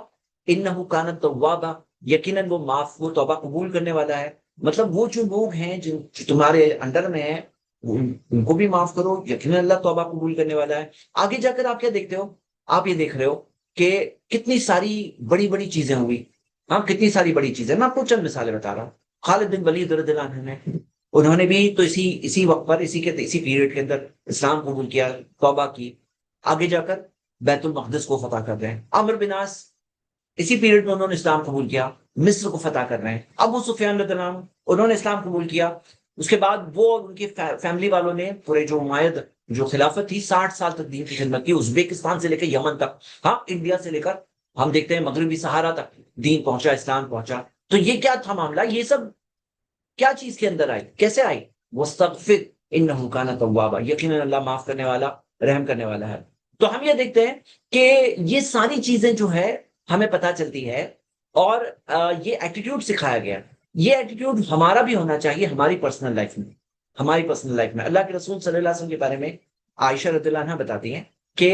انہ کان توابا، یقیناً وہ توبہ قبول کرنے والا ہے۔ مطلب وہ جو لوگ ہیں جو تمہارے انڈر میں ہیں ان کو بھی معاف کرو، یقیناً اللہ توبہ قبول کرنے والا ہے۔ آگے جا کر آپ کیا دیکھتے ہو؟ آپ یہ دیکھ رہے ہو کہ کتنی ساری بڑی بڑی چیزیں ہوئی، ہاں کتنی ساری بڑی چیزیں، میں آپ کو چند مثالیں بتا رہا ہوں۔ خالد بن ولید رضی اللہ عنہ نے، انہوں نے بھی تو اسی وقت پر اسی پیریڈ کے اندر اسلام قبول کیا، توبہ کی۔ آگے جا کر بیت المقدس کو فتح کر رہے ہیں. عمرو بن عاص اسی پیریڈ میں انہوں نے اسلام قبول کیا، مصر کو فتح کر رہے ہیں. ابو سفیان رضی اللہ عنہ انہوں نے اسلام قبول کیا. اس کے بعد وہ ان کی فیملی والوں نے پورے جو عمائد جو خلافت تھی 60 سال تک دین کی خدمت کی، ازبیکستان سے لے کر یمن تک، ہاں انڈیا سے لے کر ہم دیکھتے ہیں مغربی صحارا تک دین پہنچا، اسلام پہنچا. تو یہ کیا تھا معاملہ؟ یہ سب کیا چیز کے اندر آئی، کیسے آئی؟ وَاسْتَغْفِرْ إِنَّهُ كَانَ تَوَّابًا، یقیناً اللہ معاف کرنے والا، رحم کرنے والا ہے. تو ہم یہ دیکھتے ہیں کہ یہ ساری چیزیں جو ہے ہمیں پتہ چلتی ہے. اور یہ ایٹیٹیوڈ سکھایا گیا. یہ ایٹیٹیوڈ ہمارا بھی ہونا چاہیے ہماری پرسنل لائف میں. ہماری پرسنل لائف میں اللہ کے رسول صلی اللہ علیہ وسلم کے بارے میں عائشہ رضی اللہ عنہا بتاتی ہیں کہ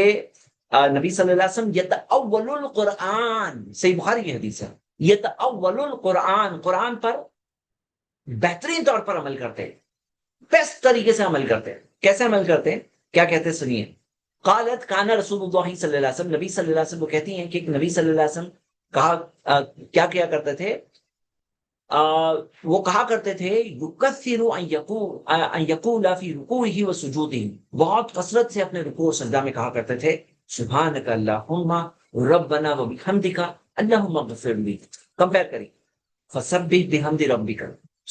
نبی صلی اللہ علیہ وسلم یتأول القرآن، صحیح بخاری کی حدیث ہے، یتأول القرآن، قرآن پر بہترین طور پر عمل کرتے ہیں، بیسٹ طریقے سے عمل کرتے ہیں. کیسے عمل کرتے ہیں؟ کیا کہتے ہیں سنیے. قالت کان رسول اللہ صلی اللہ علیہ وسلم، نبی صلی اللہ علیہ وسلم وہ کہتی ہیں کہ نبی صلی اللہ علیہ وسلم کہا کیا کیا کرتے تھے؟ وہ کہا کرتے تھے یکثر ان یقول فی رکوعہ و سجودہ، بہت کثرت سے اپنے رکوع و سجدہ میں کہا کرتے تھے سبحانک اللہم ربنا و بحمدک اللہم اغفر لی. کمپیئر کریں، فسبح بحمد ربک،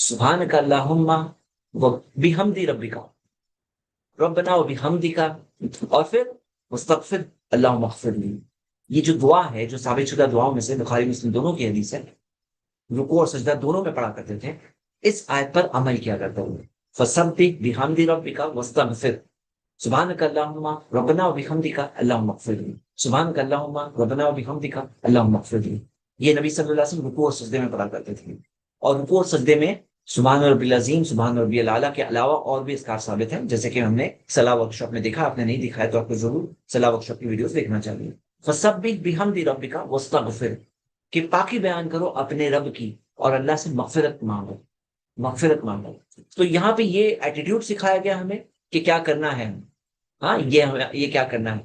سبحانک اللہم و بحمد ربک، ربنا و بحمدک، اور پھر مستغفر اللہم اغفر لی. یہ جو دعا ہے، جو ثابت شدہ دعاؤں میں سے بخاری مسلم دونوں کی حدیث ہے، رکوع اور سجدہ دونوں میں پڑھا کرتے تھے. اس آیت پر عمل کیا کرتے ہوئے فسبح بحمد ربک واستغفر، سبحانک اللہم ربنا و بحمدک اللہم اغفر لی، سبحانک اللہم ربنا و بحمدک اللہم اغفر لی. یہ نبی صلی اللہ علیہ وسلم رکوع اور سجدے میں پڑھا کرتے تھے. اور رکوع اور سجدے میں سبحان ربی العظیم، سبحان ربی الاعلیٰ کے علاوہ اور بھی اذکار ثابت ہیں، جیسے کہ ہم نے صلاح ورکشاپ میں دیکھا. آپ نے نہیں دیکھا ہے تو آپ کو ضرور صلاح ورکشاپ کی ویڈیوز دیکھنا چاہیے. فسبح بحمد ربک واستغفر، کہ پاکی بیان کرو اپنے رب کی اور اللہ سے مغفرت مانگو، مغفرت مانگو. تو یہاں پہ یہ ایٹیٹیوڈ سکھایا گیا ہمیں کہ کیا کرنا ہے. ہاں یہ کیا کرنا ہے.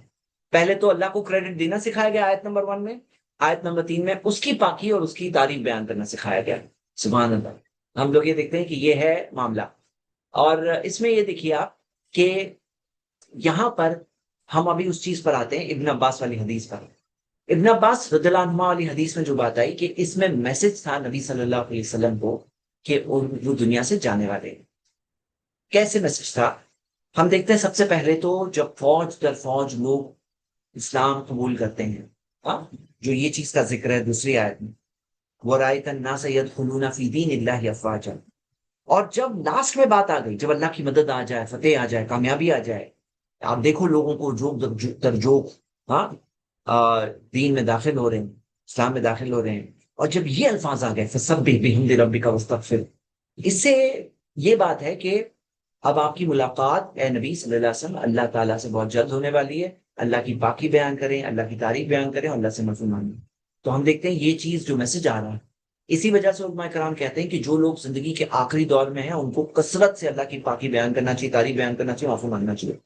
پہلے تو اللہ کو کریڈٹ دینا سکھایا گیا آیت نمبر 1 میں. آیت نمبر 3 میں اس کی پاکی اور اس کی تعریف بیان کرنا سکھایا گیا. سبحان اللہ. ہم لوگ یہ دیکھتے ہیں کہ یہ ہے معاملہ. اور اس میں یہ دیکھیے آپ کہ یہاں پر ہم ابھی اس چیز پر آتے ہیں ابن عباس والی حدیث پر. ابن عباس رضی اللہ عنہ والی حدیث میں جو بات آئی کہ اس میں میسج تھا نبی صلی اللہ علیہ وسلم کو کہ وہ دنیا سے جانے والے. کیسے میسج تھا؟ ہم دیکھتے ہیں سب سے پہلے تو جب فوج در فوج لوگ اسلام قبول کرتے ہیں، ہاں جو یہ چیز کا ذکر ہے دوسری آیت میں، وَرَأَيْتَ النَّاسَ يَدْخُلُونَ فِي دِينِ اللَّهِ أَفْوَاجًا. اور جب لاسٹ میں بات آ گئی، جب اللہ کی مدد آ جائے، فتح آ جائے، کامیابی آ جائے، آپ دیکھو لوگوں کو جوک در جوک ہاں دین میں داخل ہو رہے ہیں، اسلام میں داخل ہو رہے ہیں. اور جب یہ الفاظ آ گئے فَسَبِّحْ بِحَمْدِ رَبِّكَ وَاسْتَغْفِرْ، اس سے یہ بات ہے کہ اب آپ کی ملاقات اے نبی صلی اللہ علیہ وسلم اللہ تعالیٰ سے بہت جلد ہونے والی ہے. اللہ کی پاکی بیان کریں، اللہ کی تعریف بیان کریں، اور اللہ سے معافی مانگیں. تو ہم دیکھتے ہیں یہ چیز جو میسج آ رہا ہے، اسی وجہ سے علماء کرام کہتے ہیں کہ جو لوگ زندگی کے آخری دور میں ہیں ان کو کثرت سے اللہ کی پاکی بیان کرنا چاہیے، تعریف بیان کرنا چاہیے، معافی مانگنا چاہیے.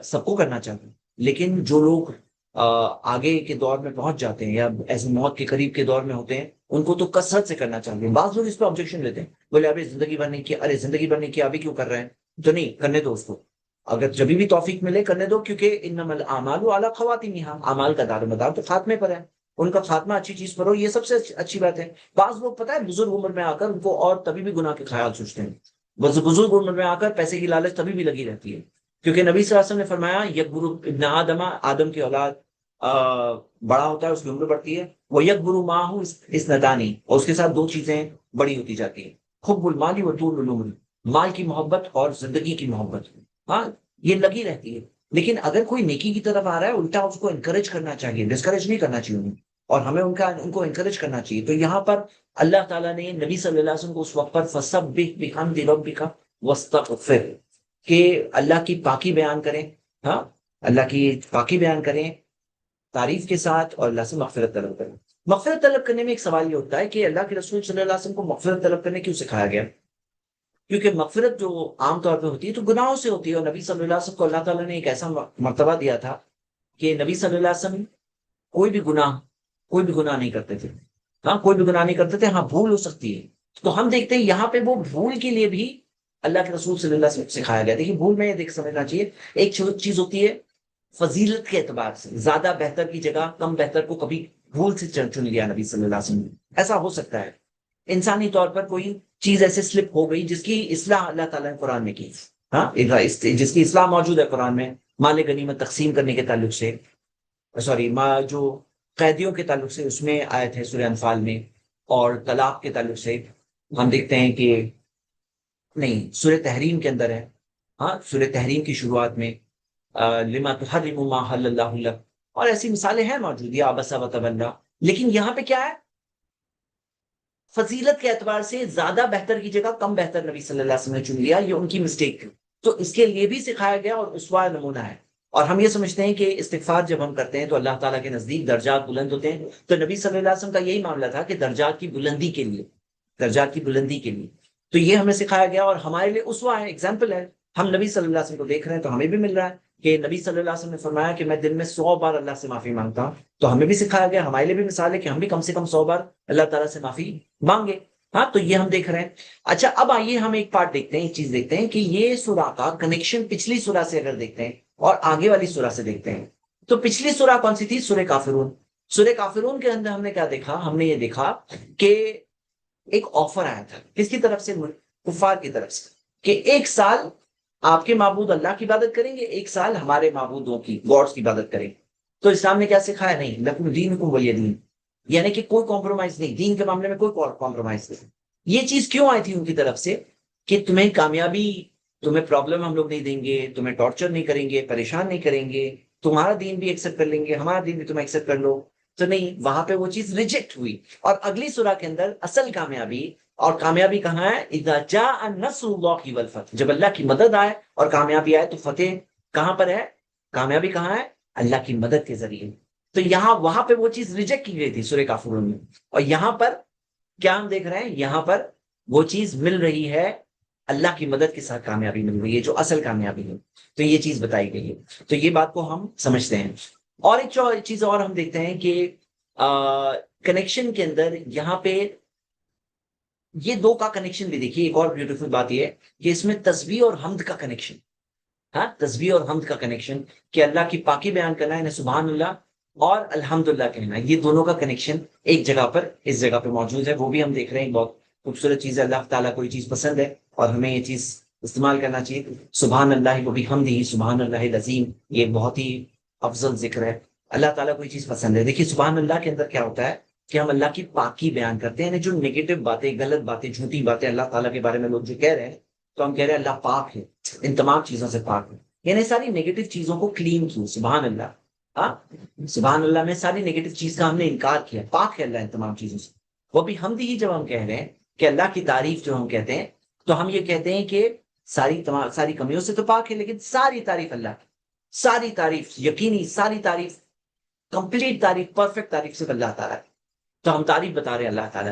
سب کو کرنا چاہیے. لیکن جو لوگ آگے کے دور میں پہنچ جاتے ہیں یا ایسے موت کے قریب کے دور میں ہوتے ہیں، ان کو تو کثرت سے کرنا چاہیے. بعض لوگ اس پہ آبجیکشن لیتے ہیں، بولے ابھی زندگی بھر نہیں کیا، ارے زندگی بھر نہیں کیا ابھی کیوں کر رہے ہیں؟ تو نہیں کرنے دو اس کو، اگر جبھی بھی توفیق ملے کرنے دو، کیونکہ انما الاعمال علی خواتیمہا، اعمال کا دار و مدار تو خاتمے پر ہے. ان کا خاتمہ اچھی چیز پر ہو، یہ سب سے اچھی بات ہے. بعض لوگ پتہ ہے بزرگ عمر میں آ کر ان کو اور تبھی بھی گناہ کے خیال سوچتے ہیں. بزرگ عمر میں آ کر پیسے کی لالچ تبھی بھی لگی رہتی ہے، کیونکہ نبی صلی اللہ علیہ وسلم نے فرمایا یکبر ابن آدم، آدم کی اولاد بڑا ہوتا ہے، اس کی عمر بڑھتی ہے. وہ یکبر معہ اثنتان، اور اس کے ساتھ دو چیزیں بڑی ہوتی جاتی ہیں، حب المال و طول العمر، مال کی محبت اور زندگی کی محبت. ہاں یہ لگی رہتی ہے. لیکن اگر کوئی نیکی کی طرف آ رہا ہے، الٹا اس کو انکریج کرنا چاہیے، ڈسکریج نہیں کرنا چاہیے انہیں، اور ہمیں ان کو انکریج کرنا چاہیے. تو یہاں پر اللہ تعالیٰ نے نبی صلی اللہ علیہ وسلم کو اس وقت پر فسبح بحمد ربک واستغفر، کہ اللہ کی پاکی بیان کریں، ہاں اللہ کی پاکی بیان کریں تعریف کے ساتھ، اور اللہ سے مغفرت طلب کریں. مغفرت طلب کرنے میں ایک سوال یہ ہوتا ہے کہ اللہ کے رسول صلی اللہ علیہ وسلم کو مغفرت طلب کرنے کیوں سکھایا گیا؟ کیونکہ مغفرت جو عام طور پہ ہوتی ہے تو گناہوں سے ہوتی ہے، اور نبی صلی اللہ علیہ وسلم کو اللہ تعالیٰ نے ایک ایسا مرتبہ دیا تھا کہ نبی صلی اللہ علیہ وسلم کوئی بھی گناہ نہیں کرتے تھے. ہاں کوئی بھی گناہ نہیں کرتے تھے. ہاں بھول ہو سکتی ہے. تو ہم دیکھتے ہیں یہاں پہ وہ بھول کے لیے بھی اللہ کے رسول صلی اللہ علیہ وسلم سکھایا گیا. دیکھیے بھول میں یہ سمجھنا چاہیے، ایک چیز ہوتی ہے فضیلت کے اعتبار سے زیادہ بہتر کی جگہ کم بہتر کو کبھی بھول سے چن لیا نبی صلی اللہ علیہ وسلم نے. ایسا ہو سکتا ہے انسانی طور پر کوئی چیز ایسے سلپ ہو گئی جس کی اصلاح اللہ تعالیٰ نے قرآن میں کی. ہاں جس کی اصلاح موجود ہے قرآن میں. مال غنیمت تقسیم کرنے کے تعلق سے، سوری جو قیدیوں کے تعلق سے اس میں آئے تھے سورہ انفال میں، اور طلاق کے تعلق سے ہم دیکھتے ہیں کہ نہیں سورہ تحریم کے اندر ہے. ہاں سورہ تحریم کی شروعات میں لما تحرم ما حل اللہ لک، اور ایسی مثالیں ہیں موجود یا عبس وتولی. لیکن یہاں پہ کیا ہے، فضیلت کے اعتبار سے زیادہ بہتر کی جگہ کم بہتر نبی صلی اللہ علیہ وسلم نے چن لیا. یہ ان کی مسٹیک تھی، تو اس کے لیے بھی سکھایا گیا اور اسوہ نمونہ ہے. اور ہم یہ سمجھتے ہیں کہ استغفار جب ہم کرتے ہیں تو اللہ تعالیٰ کے نزدیک درجات بلند ہوتے ہیں. تو نبی صلی اللہ علیہ وسلم کا یہی معاملہ تھا کہ درجات کی بلندی کے لیے، درجات کی بلندی کے لیے تو یہ ہمیں سکھایا گیا اور ہمارے لیے اسوہ ہے، ایگزامپل ہے. ہم نبی صلی اللہ علیہ وسلم کو دیکھ رہے ہیں تو ہمیں بھی مل رہا ہے کہ نبی صلی اللہ علیہ وسلم نے فرمایا کہ میں دن میں 100 بار اللہ سے معافی مانگتا ہوں. تو ہمیں بھی سکھایا گیا، ہمارے لیے بھی مثال ہے کہ ہم بھی کم سے کم 100 بار اللہ تعالیٰ سے معافی مانگے. ہاں تو یہ ہم دیکھ رہے ہیں. اچھا اب آئیے ہم ایک پارٹ دیکھتے ہیں، ایک چیز دیکھتے ہیں کہ یہ سورہ کا کنیکشن پچھلی سورہ سے اگر دیکھتے ہیں اور آگے والی سورہ سے دیکھتے ہیں تو پچھلی سورہ کون سی تھی؟ سورہ کافرون. سورہ کافرون کے اندر ہم نے کیا دیکھا؟ ہم نے یہ دیکھا کہ ایک آفر آیا تھا کس کی طرف سے؟ کفار کی طرف سے، کہ ایک سال آپ کے معبود اللہ کی عبادت کریں گے، ایک سال ہمارے معبودوں کی، گاڈس کی عبادت کریں گے. تو اسلام نے کیا سکھایا؟ نہیں لکم دینکم ولی دین، یعنی کہ کوئی کمپرومائز نہیں، دین کے معاملے میں کوئی کمپرومائز نہیں. یہ چیز کیوں آئی تھی ان کی طرف سے؟ کہ تمہیں کامیابی، تمہیں پرابلم ہم لوگ نہیں دیں گے، تمہیں ٹارچر نہیں کریں گے، پریشان نہیں کریں گے، تمہارا دین بھی ایکسپٹ کر لیں گے، ہمارا دین بھی تم ایکسپٹ کر لو. تو نہیں، وہاں پہ وہ چیز ریجیکٹ ہوئی. اور اگلی سورہ کے اندر اصل کامیابی، اور کامیابی کہاں ہے؟ اذا جاء نصر اللہ والفتح، جب اللہ کی مدد آئے اور کامیابی آئے تو فتح کہاں پر ہے؟ کامیابی کہاں ہے؟ اللہ کی مدد کے ذریعے. تو یہاں وہاں پہ وہ چیز ریجیکٹ کی گئی تھی سورہ کافرون میں، اور یہاں پر کیا ہم دیکھ رہے ہیں؟ یہاں پر وہ چیز مل رہی ہے، اللہ کی مدد کے ساتھ کامیابی مل رہی ہے جو اصل کامیابی ہے. تو یہ چیز بتائی گئی ہے. تو یہ بات کو ہم سمجھتے ہیں. اور ایک چیز اور ہم دیکھتے ہیں کہ کنیکشن کے اندر یہاں پہ یہ دو کا کنیکشن بھی دیکھیے. ایک اور بیوٹیفل بات یہ ہے کہ اس میں تسبیح اور حمد کا کنیکشن. ہاں تسبیح اور حمد کا کنیکشن، کہ اللہ کی پاکی بیان کرنا ہے، یعنی سبحان اللہ اور الحمدللہ کہنا، یہ دونوں کا کنیکشن ایک جگہ پر، اس جگہ پہ موجود ہے. وہ بھی ہم دیکھ رہے ہیں. بہت خوبصورت چیز ہے. اللہ تعالیٰ کو یہ چیز پسند ہے اور ہمیں یہ چیز استعمال کرنا چاہیے. سبحان اللہ وہ بھی حمدہ سبحان اللہ العظیم، یہ بہت ہی افضل ذکر ہے. اللہ تعالیٰ کو یہ چیز پسند ہے. دیکھیے سبحان اللہ کے اندر کیا ہوتا ہے کہ ہم اللہ کی پاکی بیان کرتے ہیں. یعنی جو نیگیٹو باتیں، غلط باتیں، جھوٹی باتیں اللہ تعالیٰ کے بارے میں لوگ جو کہہ رہے ہیں، تو ہم کہہ رہے ہیں اللہ پاک ہے، ان تمام چیزوں سے پاک ہے. یعنی ساری نیگیٹو چیزوں کو کلین کیوں. سبحان اللہ، ہاں سبحان اللہ میں ساری نیگیٹو چیز کا ہم نے انکار کیا. پاک ہے اللہ ان تمام چیزوں سے. وہ بھی حمد ہی جب ہم کہہ رہے ہیں کہ اللہ کی تعریف جو ہم کہتے ہیں، تو ہم یہ کہتے ہیں کہ ساری کمیوں سے تو پاک ہے، لیکن ساری تعریف اللہ کی، ساری تعریف یقینی، ساری تعریف کمپلیٹ تعریف، پرفیکٹ تعریف صرف اللہ تعالیٰ کی. تو ہم تعریف بتا رہے ہیں اللہ تعالیٰ.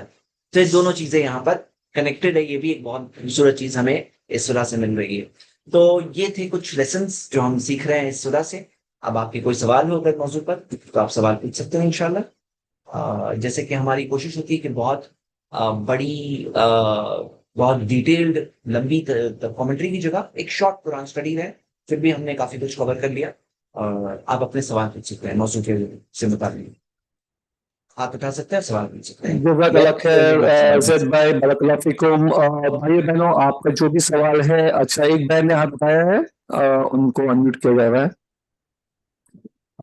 تو یہ دونوں چیزیں یہاں پر کنیکٹڈ ہے. یہ بھی ایک بہت خوبصورت چیز ہمیں اس سورہ سے مل رہی ہے. تو یہ تھے کچھ لیسنز جو ہم سیکھ رہے ہیں اس سورہ سے. اب آپ کے کوئی سوال ہو اگر موضوع پر تو آپ سوال پوچھ سکتے ہیں انشاءاللہ. جیسے کہ ہماری کوشش ہوتی ہے کہ بہت بڑی بہت ڈیٹیلڈ لمبی کامنٹری کی جگہ ایک شارٹ قرآن سٹڈی ہے. پھر بھی ہم نے کافی کچھ کور کر لیا. اور آپ اپنے سوال پوچھ سکتے ہیں موضوع کے سے متعلق. ہاتھ اٹھا سکتے ہیں، سوال پوچھ سکتے ہیں. جزاک اللہ خیر زید بھائی، بارک اللہ فیکم. بھائی بہنوں، آپ کا جو بھی سوال ہے، اچھا ایک بہن نے ہاتھ اٹھایا ہے، ان کو انمیوٹ کیا جا رہا ہے.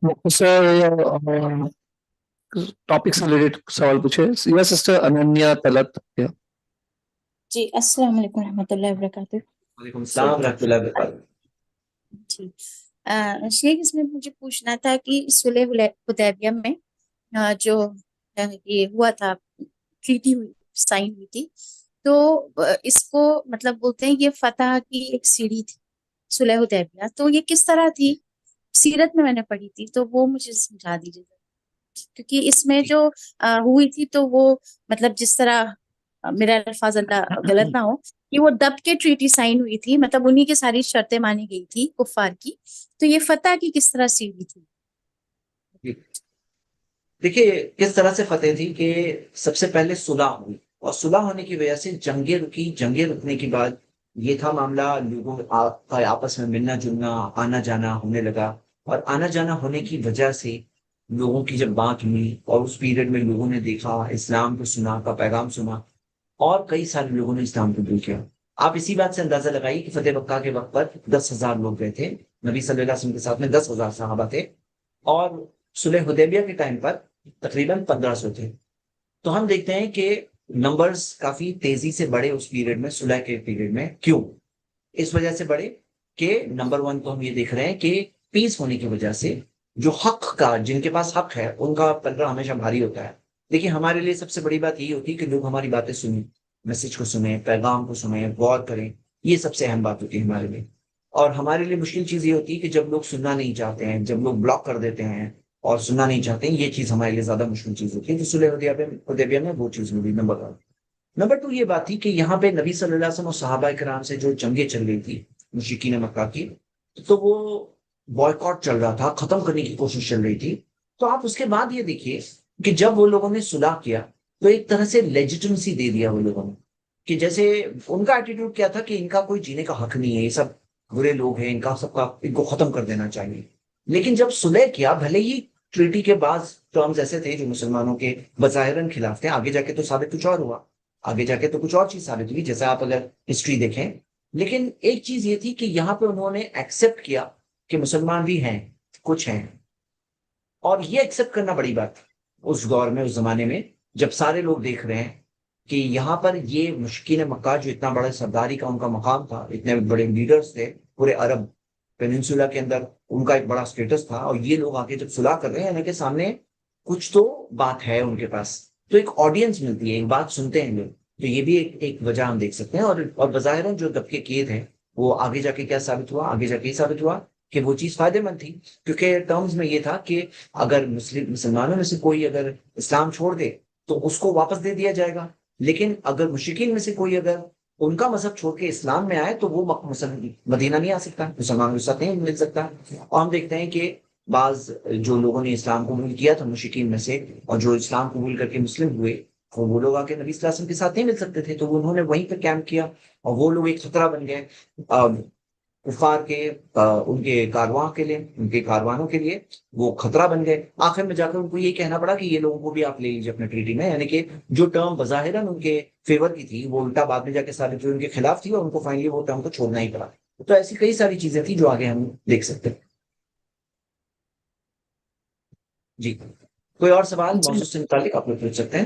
مختصر ٹاپک سے ریلیٹڈ سوال پوچھے. یا سسٹر اننیا طلعت. جی السلام علیکم رحمۃ اللہ وبرکاتہ. وعلیکم السلام ورحمۃ اللہ وبرکاتہ. جی شیخ، اس میں مجھے پوچھنا تھا کہ صلح حدیبیہ میں جو یہ ہوا تھا، ٹریٹی سائن ہوئی تھی، تو اس کو مطلب بولتے ہیں یہ فتح کی ایک سیڑھی تھی صلح حدیبیہ. تو یہ کس طرح تھی؟ سیرت میں نے پڑھی تھی، تو وہ مجھے سمجھا دیجیے، کیونکہ اس میں جو ہوئی تھی تو وہ مطلب جس طرح، میرا الفاظ اللہ غلط نہ ہو، کہ وہ دب کے ٹریٹی سائن ہوئی تھی، مطلب انہی کی ساری شرطیں مانی گئی تھی کفار کی. تو یہ فتح کی کس طرح سیڑھی تھی؟ دیکھیے کس طرح سے فتح تھی کہ سب سے پہلے صلح ہوئی، اور صلح ہونے کی وجہ سے جنگیں رکی. جنگیں رکنے کے بعد یہ تھا معاملہ، لوگوں کا آپس میں ملنا جلنا، آنا جانا ہونے لگا. اور آنا جانا ہونے کی وجہ سے لوگوں کی جب بات ہوئی اور اس پیریڈ میں لوگوں نے دیکھا، اسلام کو سنا، کا پیغام سنا، اور کئی سارے لوگوں نے اسلام قبول کیا۔ آپ اسی بات سے اندازہ لگائیے کہ فتح مکہ کے وقت پر 10,000 لوگ گئے تھے، نبی صلی اللہ علیہ وسلم کے ساتھ میں 10,000 صحابہ تھے، اور صلح حدیبیہ کے ٹائم پر تقریباً 1,500 تھے۔ تو ہم دیکھتے ہیں کہ نمبرز کافی تیزی سے بڑھے اس پیریڈ میں، صلح کے پیریڈ میں۔ کیوں؟ اس وجہ سے بڑھے کہ نمبر 1 تو ہم یہ دیکھ رہے ہیں کہ پیس ہونے کی وجہ سے جو حق کا، جن کے پاس حق ہے، ان کا پلڑا ہمیشہ بھاری ہوتا ہے۔ دیکھیے ہمارے لیے سب سے بڑی بات یہی ہوتی ہے کہ لوگ ہماری باتیں سنیں، میسج کو سنیں، پیغام کو سنیں، غور کریں، یہ سب سے اہم بات ہوتی ہے ہمارے لیے۔ اور ہمارے لیے مشکل چیز یہ ہوتی ہے کہ جب لوگ سننا نہیں چاہتے ہیں، جب لوگ بلاک کر دیتے ہیں اور سننا نہیں چاہتے ہیں، یہ چیز ہمارے لیے زیادہ مشکل چیز ہوتی ہے۔ تو صلح حدیبیہ میں وہ چیز ہوئی، نمبر 1۔ نمبر 2 یہ بات تھی کہ یہاں پہ نبی صلی اللہ علیہ وسلم اور صحابہ کرام سے جو جنگیں چل رہی تھی مشرکین مکہ کی، تو وہ بائیکاٹ چل رہا تھا، ختم کرنے کی کوشش چل رہی تھی۔ تو آپ اس کے بعد یہ دیکھیے کہ جب وہ لوگوں نے صلح کیا تو ایک طرح سے لیجیٹمسی دے دیا وہ لوگوں نے، کہ جیسے ان کا ایٹیٹیوڈ کیا تھا کہ ان کا کوئی جینے کا حق نہیں ہے، یہ سب برے لوگ ہیں، ان کا سب کا ان کو ختم کر دینا چاہیے۔ لیکن جب صلح کیا، بھلے ہی ٹریٹی کے بعض ٹرمز ایسے تھے جو مسلمانوں کے بظاہراً خلاف تھے، آگے جا کے تو ثابت کچھ اور ہوا، آگے جا کے تو کچھ اور چیز ثابت ہوئی، جیسے آپ اگر ہسٹری دیکھیں۔ لیکن ایک چیز یہ تھی کہ یہاں پہ انہوں نے ایکسپٹ کیا کہ مسلمان بھی ہیں، کچھ ہیں، اور یہ ایکسپٹ کرنا بڑی بات تھی اس دور میں، اس زمانے میں، جب سارے لوگ دیکھ رہے ہیں کہ یہاں پر یہ مشرکین مکہ جو اتنا بڑا سرداری کا ان کا مقام تھا، اتنے بڑے لیڈرز تھے پورے عرب پیننسولا کے اندر، ان کا ایک بڑا سٹیٹس تھا، اور یہ لوگ آگے جب صلح کر رہے ہیں، یعنی کہ سامنے کچھ تو بات ہے ان کے پاس، تو ایک آڈینس ملتی ہے، ایک بات سنتے ہیں لوگ۔ تو یہ بھی ایک وجہ ہم دیکھ سکتے ہیں۔ اور بظاہراً جو دبکے کیے تھے وہ آگے جا کے کیا ثابت ہوا، آگے جا کے یہ ثابت ہوا کہ وہ چیز فائدے مند تھی، کیونکہ ٹرمز میں یہ تھا کہ اگر مسلمانوں میں سے کوئی اگر اسلام چھوڑ دے تو اس کو واپس دے دیا جائے گا، لیکن اگر مشرکین میں سے کوئی اگر ان کا مذہب چھوڑ کے اسلام میں آئے تو وہ مدینہ نہیں آ سکتا، مسلمانوں کے ساتھ نہیں مل سکتا۔ اور ہم دیکھتے ہیں کہ بعض جو لوگوں نے اسلام قبول کیا تھا مشرکین میں سے، اور جو اسلام قبول کر کے مسلم ہوئے، تو وہ لوگ آ کے نبی صلی اللہ علیہ وسلم کے ساتھ نہیں مل سکتے تھے، تو انہوں نے وہیں پہ کیمپ کیا، اور وہ لوگ ایک خطرہ بن گئے کفار کے، ان کے کارواں کے لیے، ان کے کاروانوں کے لیے وہ خطرہ بن گئے۔ آخر میں جا کر ان کو یہ کہنا پڑا کہ یہ لوگوں کو بھی آپ لے لیجیے اپنے ٹریٹی میں، یعنی کہ جو ٹرم بظاہراً ان کے فیور کی تھی وہ الٹا بعد میں جا کے ثابت ہوئی ان کے خلاف تھی، اور ان کو فائنلی وہ ٹرم کو چھوڑنا ہی پڑا۔ تو ایسی کئی ساری چیزیں تھیں جو آگے ہم دیکھ سکتے ہیں۔ جی، کوئی اور سوال جی موضوع سے متعلق آپ لوگ پوچھ سکتے ہیں۔